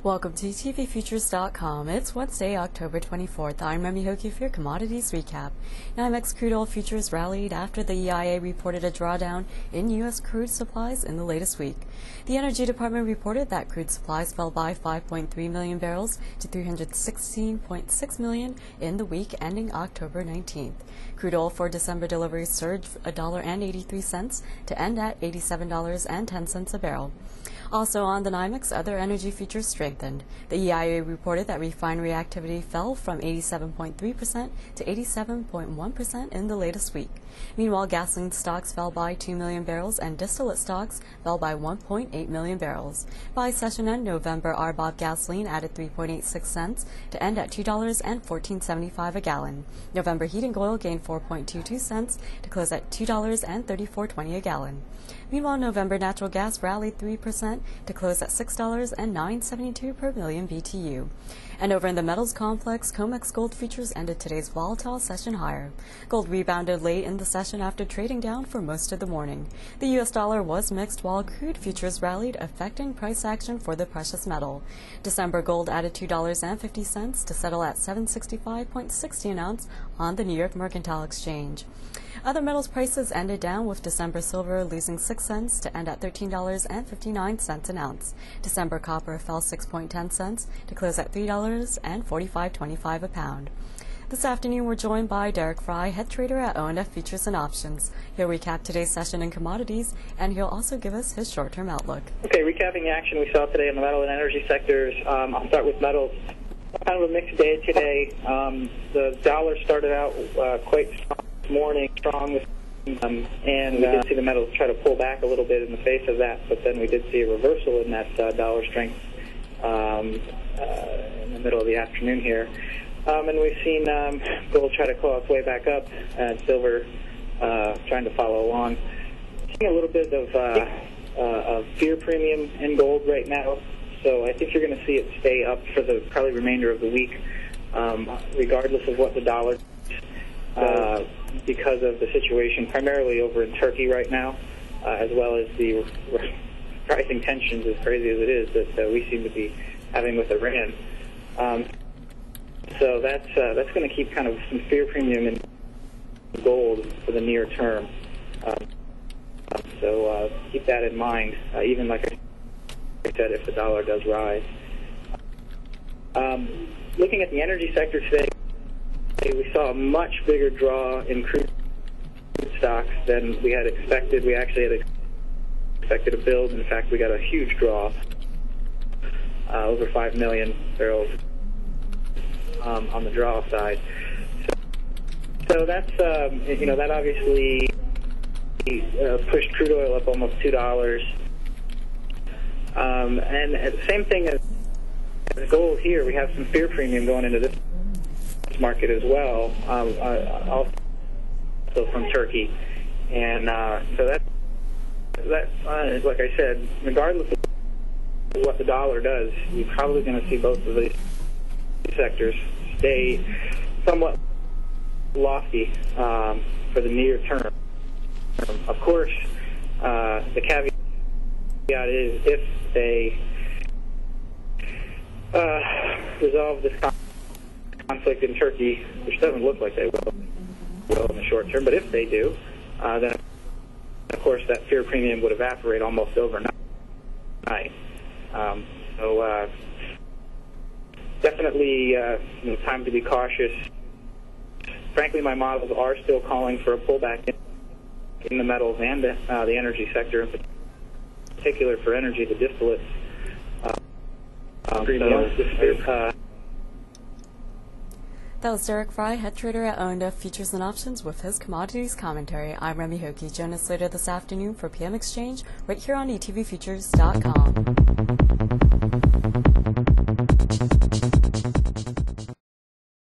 Welcome to etvFutures.com. It's Wednesday, October 24th. I'm Remy Hokie for your Commodities Recap. NYMEX crude oil futures rallied after the EIA reported a drawdown in U.S. crude supplies in the latest week. The Energy Department reported that crude supplies fell by 5.3 million barrels to 316.6 million in the week ending October 19th. Crude oil for December deliveries surged $1.83 to end at $87.10 a barrel. Also on the NYMEX, other energy futures strengthened. The EIA reported that refinery activity fell from 87.3% to 87.1% in the latest week. Meanwhile, gasoline stocks fell by 2 million barrels and distillate stocks fell by 1.8 million barrels. By session end, November RBOB gasoline added 3.86 cents to end at $2.1475 a gallon. November heating oil gained 4.22 cents to close at $2.3420 a gallon. Meanwhile, November natural gas rallied 3% to close at $6.0972 per million BTU. And over in the metals complex, COMEX gold futures ended today's volatile session higher. Gold rebounded late in the session after trading down for most of the morning. The U.S. dollar was mixed while crude futures rallied, affecting price action for the precious metal. December gold added $2.50 to settle at $765.60 an ounce on the New York Mercantile Exchange. Other metals prices ended down, with December silver losing 6 cents to end at $13.59 an ounce. December copper fell 6.10 cents to close at $3.4525 a pound. This afternoon, we're joined by Derek Frey, head trader at etvFutures and Options. He'll recap today's session in commodities, and he'll also give us his short-term outlook. Okay, recapping the action we saw today in the metal and energy sectors. I'll start with metals. Kind of a mixed day today. The dollar started out quite strong this morning, and we did see the metals try to pull back a little bit in the face of that, but then we did see a reversal in that dollar strength in the middle of the afternoon here. And we've seen gold try to claw its way back up, and silver trying to follow along. Seeing a little bit of fear premium in gold right now, so I think you're going to see it stay up for the probably remainder of the week, regardless of what the dollar does, because of the situation primarily over in Turkey right now, as well as the rising tensions, as crazy as it is, that we seem to be having with Iran. So that's going to keep kind of some fear premium in gold for the near term. So keep that in mind, even like I said, if the dollar does rise. Looking at the energy sector today, we saw a much bigger draw in crude stocks than we had expected. We actually had expected a build. In fact, we got a huge draw, over 5 million barrels on the draw side. So that's, that obviously pushed crude oil up almost $2. And the same thing as gold here, we have some fear premium going into this market as well, also from Turkey. And so that is, like I said, regardless of what the dollar does, you're probably going to see both of these sectors stay somewhat lofty for the near term. Of course, the caveat is if they resolve this conflict in Turkey, which doesn't look like they will in the short term, but if they do, then of course that fear premium would evaporate almost overnight. So definitely time to be cautious. Frankly, my models are still calling for a pullback in the metals and the energy sector, in particular for energy, the distillates. That was Derek Frey, head trader at etvFutures and Options, with his commodities commentary. I'm Remy Hokie. Join us later this afternoon for PM Exchange right here on etvFutures.com.